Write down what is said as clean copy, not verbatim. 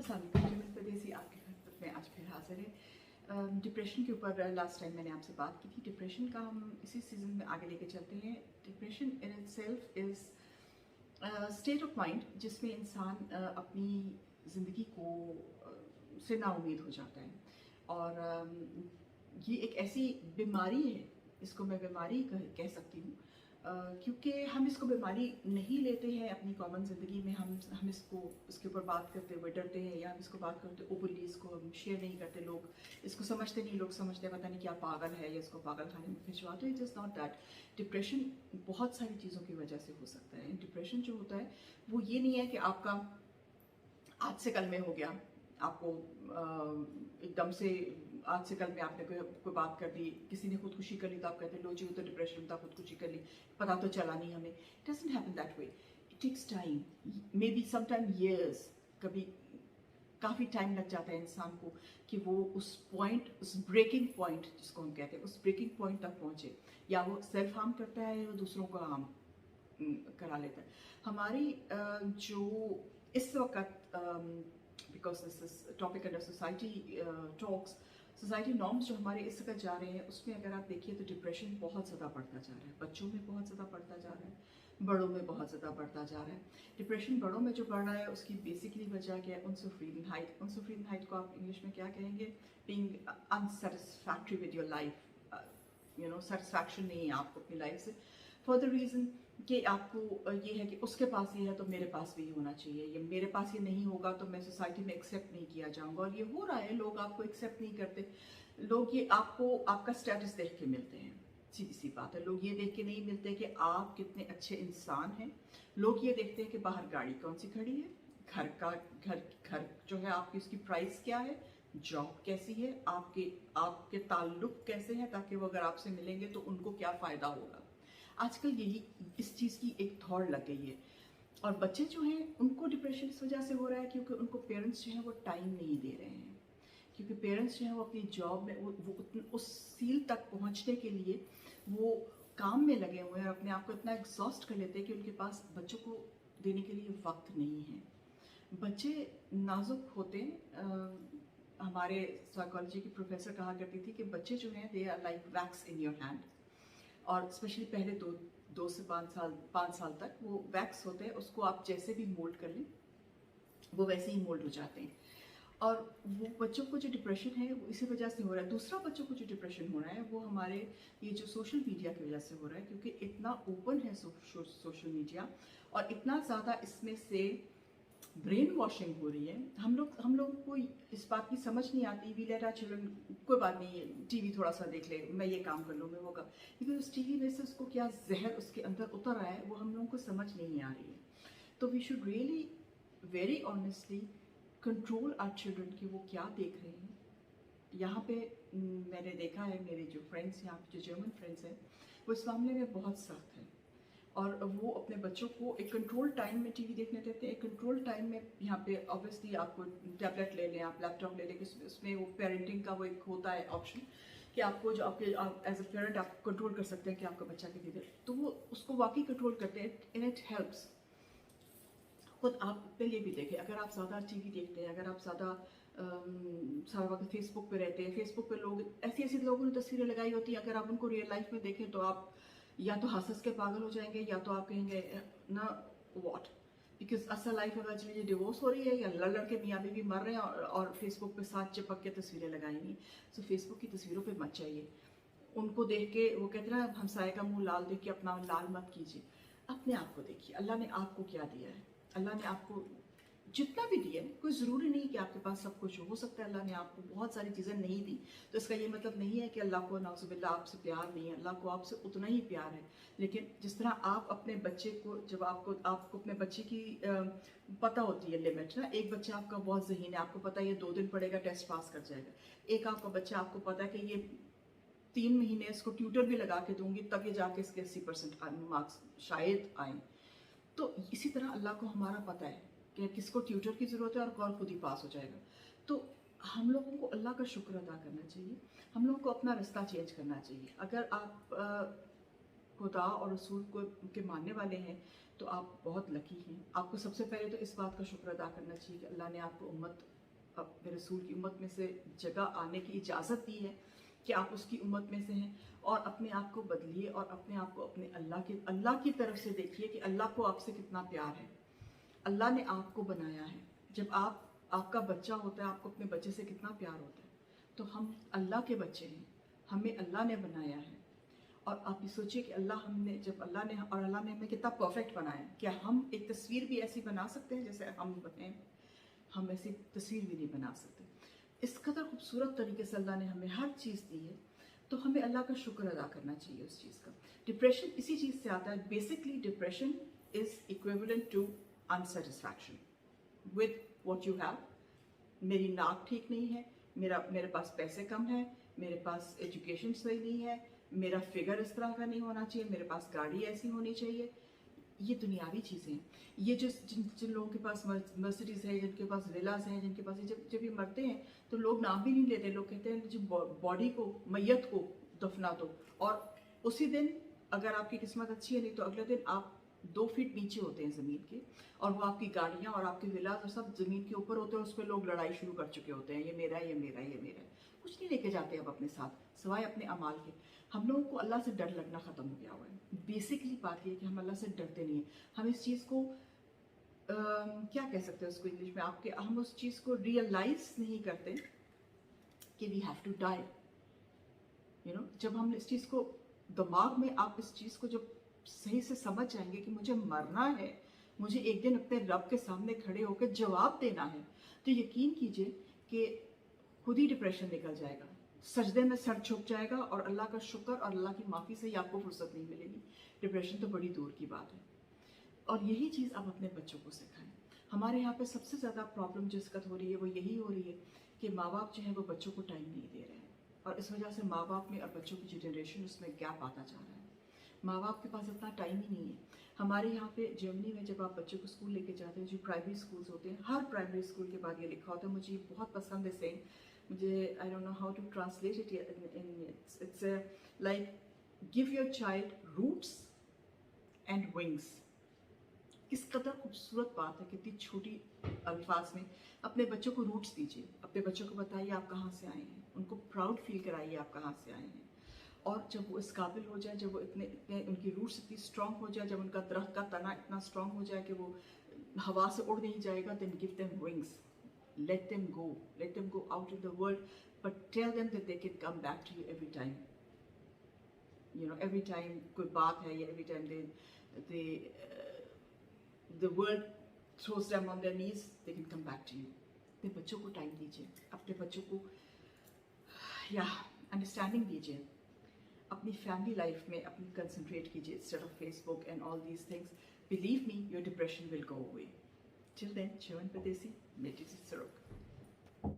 परदेसी आपकी खिदमत में आज फिर हाजिर है। डिप्रेशन के ऊपर लास्ट टाइम मैंने आपसे बात की थी। डिप्रेशन का हम इसी सीज़न में आगे लेके चलते हैं। Depression in itself is state of mind जिसमें इंसान अपनी ज़िंदगी को से नाउम्मीद हो जाता है और ये एक ऐसी बीमारी है, इसको मैं बीमारी कह सकती हूँ क्योंकि हम इसको बीमारी नहीं लेते हैं अपनी कॉमन ज़िंदगी में। हम इसके ऊपर बात करते हुए डरते हैं या हम इसको बात करते ओपनली इसको हम शेयर नहीं करते। लोग इसको समझते नहीं, लोग समझते हैं पता नहीं क्या पागल है या इसको पागल खाने में भिजवा। तो it is not that. Depression बहुत सारी चीज़ों की वजह से हो सकता है। डिप्रेशन जो होता है वो ये नहीं है कि आपका आज से कल में हो गया, आपको एकदम से आज से कल में आपने कोई बात कर दी, किसी ने खुदकुशी कर ली तो आप कहते हैं लो जी वो तो डिप्रेशन में था, खुदकुशी कर ली, पता तो चला नहीं हमें। It doesn't happen that way. It takes time, maybe some time years, कभी काफ़ी टाइम लग जाता है इंसान को कि वो उस पॉइंट, उस ब्रेकिंग पॉइंट जिसको हम कहते हैं, उस ब्रेकिंग पॉइंट तक पहुँचे। या वो सेल्फ हार्म करता है या दूसरों को हार्म करा लेता है। हमारी जो इस वक्त because this is topic under society talks, society norms जो हमारे इस वक्त जा रहे हैं उसमें अगर आप देखिए तो डिप्रेशन बहुत ज़्यादा बढ़ता जा रहा है। बच्चों में बहुत ज़्यादा बढ़ता जा रहा है, बड़ों में बहुत ज़्यादा बढ़ता जा रहा है। डिप्रेशन बड़ों में जो बढ़ रहा है उसकी बेसिकली वजह क्या है? अनसुलफीलिंग हाइट को आप इंग्लिश में क्या कहेंगे? Being unsatisfactory with your life, satisfaction नहीं है आपको अपनी लाइफ से, फॉर द रीज़न कि आपको ये है कि उसके पास ये है तो मेरे पास भी होना चाहिए, ये मेरे पास ये नहीं होगा तो मैं सोसाइटी में एक्सेप्ट नहीं किया जाऊंगा। और ये हो रहा है, लोग आपको एक्सेप्ट नहीं करते। लोग ये आपको आपका स्टेटस देख के मिलते हैं, सीधी सी बात है। लोग ये देख के नहीं मिलते कि आप कितने अच्छे इंसान हैं। लोग ये देखते हैं कि बाहर गाड़ी कौन सी खड़ी है, घर जो है आपकी, उसकी प्राइस क्या है, जॉब कैसी है, आपके ताल्लुक कैसे हैं, ताकि वो अगर आपसे मिलेंगे तो उनको क्या फ़ायदा होगा। आजकल यही इस चीज़ की एक दौड़ लग गई है। और बच्चे जो हैं उनको डिप्रेशन इस वजह से हो रहा है क्योंकि उनको पेरेंट्स जो हैं वो टाइम नहीं दे रहे हैं। क्योंकि पेरेंट्स जो हैं वो अपनी जॉब में वो उस सील तक पहुंचने के लिए वो काम में लगे हुए हैं और अपने आप को इतना एग्जॉस्ट कर लेते हैं कि उनके पास बच्चों को देने के लिए वक्त नहीं है। बच्चे नाजुक होते हैं। हमारे साइकोलॉजी की प्रोफेसर कहा करती थी कि बच्चे जो हैं they are like wax in your hand. और स्पेशली पहले दो से 5 साल तक वो वैक्स होते हैं, उसको आप जैसे भी मोल्ड कर लें वो वैसे ही मोल्ड हो जाते हैं। और वो बच्चों को जो डिप्रेशन है वो इसी वजह से हो रहा है। दूसरा बच्चों को जो डिप्रेशन हो रहा है वो हमारे ये जो सोशल मीडिया की वजह से हो रहा है, क्योंकि इतना ओपन है सोशल मीडिया और इतना ज़्यादा इसमें से ब्रेन वॉशिंग हो रही है। हम लोगों को इस बात की समझ नहीं आती। वी लेट आवर चिल्ड्रन, कोई बात नहीं, टीवी थोड़ा सा देख ले, मैं ये काम कर लूँ, मैं वो कर, लेकिन उस टीवी में से उसको क्या जहर उसके अंदर उतर रहा है वो हम लोगों को समझ नहीं आ रही है। तो we should really very honestly control our children कि वो क्या देख रहे हैं। यहाँ पे मैंने देखा है, मेरे जो फ्रेंड्स यहाँ पे जो जर्मन फ्रेंड्स हैं वो इस मामले में बहुत सख्त हैं और वो अपने बच्चों को एक कंट्रोल टाइम में टीवी देखने देते हैं। एक कंट्रोल टाइम में यहाँ पे ऑब्वियसली आपको टैबलेट ले लें, आप लैपटॉप ले लें, उसमें वो पेरेंटिंग का वो एक होता है ऑप्शन कि आपको जो आपके एज अ पेरेंट आप कंट्रोल कर सकते हैं कि आपका बच्चा कितनी देर, तो वो उसको वाकई कंट्रोल करते हैं एंड इट हेल्प्स। खुद आप अपने लिए भी देखें, अगर आप ज़्यादा टीवी देखते हैं, अगर आप ज़्यादा सारा वक्त फेसबुक पे रहते हैं, फेसबुक पे लोग ऐसी लोगों ने तस्वीरें लगाई होती हैं, अगर आप उनको रियल लाइफ में देखें तो आप या तो हंस के पागल हो जाएंगे या तो आप कहेंगे ना व्हाट, बिकॉज असल लाइफ में एक्चुअली डिवोर्स हो रही है या लड़ के मियाँ बीवी मर रहे हैं और फेसबुक पे साथ चिपक के तस्वीरें लगाएंगी। सो फेसबुक की तस्वीरों पे मत चाहिए। उनको देख के वो कहते हैं ना, हमसाए का मुंह लाल देख के अपना लाल मत कीजिए। अपने आप को देखिए, अल्लाह ने आपको क्या दिया है। अल्लाह ने आपको जितना भी दिया है, कोई ज़रूरी नहीं कि आपके पास सब कुछ हो सकता है अल्लाह ने आपको बहुत सारी चीज़ें नहीं दी, तो इसका ये मतलब नहीं है कि अल्लाह को नाउज़ुबिल्लाह आपसे प्यार नहीं है। अल्लाह को आपसे उतना ही प्यार है। लेकिन जिस तरह आप अपने बच्चे को, जब आपको अपने बच्चे की पता होती है लिमिट ना, एक बच्चा आपका बहुत ज़हीन है, आपको पता है ये 2 दिन पढ़ेगा टेस्ट पास कर जाएगा। एक आपका बच्चा आपको पता है कि ये 3 महीने इसको ट्यूटर भी लगा के दूंगी तब ये जाके इसके 80% मार्क्स शायद आए। तो इसी तरह अल्लाह को हमारा पता है कि किसको ट्यूटर की ज़रूरत है और कौन खुद ही पास हो जाएगा। तो हम लोगों को अल्लाह का शुक्र अदा करना चाहिए, हम लोगों को अपना रास्ता चेंज करना चाहिए। अगर आप खुदा और रसूल को के मानने वाले हैं तो आप बहुत लकी हैं। आपको सबसे पहले तो इस बात का शुक्र अदा करना चाहिए कि अल्लाह ने आपको अपने रसूल की उम्मत में से जगह आने की इजाज़त दी है कि आप उसकी उम्मत में से हैं, और अपने आप को बदलिए और अपने आप को अपने अल्लाह की तरफ से देखिए कि अल्लाह को आपसे कितना प्यार है। अल्लाह ने आपको बनाया है। जब आपका बच्चा होता है, आपको अपने बच्चे से कितना प्यार होता है। तो हम अल्लाह के बच्चे हैं, हमें अल्लाह ने बनाया है। और आप ये सोचिए कि अल्लाह ने हमें कितना परफेक्ट बनाया है। क्या हम एक तस्वीर भी ऐसी बना सकते हैं जैसे हम बने? हम ऐसी तस्वीर भी नहीं बना सकते। इस कदर खूबसूरत तरीके से अल्लाह ने हमें हर चीज़ दी है, तो हमें अल्लाह का शुक्र अदा करना चाहिए उस चीज़ का। डिप्रेशन इसी चीज़ से आता है। Basically depression is equivalent to unsatisfaction with what you have. मेरी नाक ठीक नहीं है, मेरे पास पैसे कम है, मेरे पास एजुकेशन सही नहीं है, मेरा फिगर इस तरह का नहीं होना चाहिए, मेरे पास गाड़ी ऐसी होनी चाहिए। ये दुनियावी चीज़ें हैं। ये जिन लोगों के पास मर्सिडीज़ है, जिनके पास विलास हैं, जिनके पास जब ये मरते हैं तो लोग नाम भी नहीं लेते। लोग कहते हैं जो बॉडी को, मैयत को दफना दो, और उसी दिन अगर आपकी किस्मत अच्छी है, नहीं तो अगले दिन आप 2 फीट नीचे होते हैं ज़मीन के, और वो आपकी गाड़ियाँ और आपके विलास और सब ज़मीन के ऊपर होते हैं। उस पर लोग लड़ाई शुरू कर चुके होते हैं, ये मेरा है, ये मेरा है, ये मेरा है। कुछ नहीं लेके जाते अब अपने साथ सिवाय अपने अमाल के। हम लोगों को अल्लाह से डर लगना ख़त्म हो गया हुआ है। बेसिकली बात ये है कि हम अल्लाह से डरते नहीं हैं। हम इस चीज़ को क्या कह सकते हैं उसको इंग्लिश में, हम उस चीज़ को रियलाइज नहीं करते कि वी हैव टू डाई। जब हम इस चीज़ को दिमाग में, आप इस चीज़ को जब सही से समझ जाएंगे कि मुझे मरना है, मुझे एक दिन अपने रब के सामने खड़े होकर जवाब देना है, तो यकीन कीजिए कि खुद ही डिप्रेशन निकल जाएगा, सजदे में सर झुक जाएगा, और अल्लाह का शुक्र और अल्लाह की माफ़ी से ही आपको फुर्सत नहीं मिलेगी। डिप्रेशन तो बड़ी दूर की बात है। और यही चीज़ आप अपने बच्चों को सिखाएं। हमारे यहाँ पे सबसे ज़्यादा प्रॉब्लम जिस वक्त हो रही है वो यही हो रही है कि माँ बाप जो है वो बच्चों को टाइम नहीं दे रहे हैं, और इस वजह से माँ बाप में और बच्चों की जो जनरेशन उसमें गैप आता जा रहा है। माँ बाप के पास इतना टाइम ही नहीं है। हमारे यहाँ पे जर्मनी में जब आप बच्चों को स्कूल लेके जाते हैं, जो प्राइमरी स्कूल्स होते हैं, हर प्राइमरी स्कूल के बाद ये लिखा होता है, मुझे ये बहुत पसंद है सेम, मुझे I don't know how to translate it in it's like give your child roots and wings. किस कदर खूबसूरत बात है, कितनी छोटी अल्फाज में अपने बच्चों को रूट्स दीजिए। अपने बच्चों को बताइए आप कहाँ से आए हैं, उनको प्राउड फील कराइए आप कहाँ से आए हैं। और जब वो इस काबिल हो जाए, जब वो इतने उनकी रूट्स इतनी स्ट्रांग हो जाए, जब उनका दरख्त का तना इतना स्ट्रांग हो जाए कि वो हवा से उड़ नहीं जाएगा, then give them wings, let them go out in the world, but tell them that they can come back to you every time. Every time कोई बात है, या every time the world throws them on their knees, they can come back to you. अपने बच्चों को time दीजिए, अपने बच्चों को अंडरस्टैंडिंग दीजिए, अपनी फैमिली लाइफ में अपनी कंसंट्रेट कीजिए instead of Facebook and all these things. Believe me, your depression will go away. Till then, Shivan Padesi, Medjid Sarok.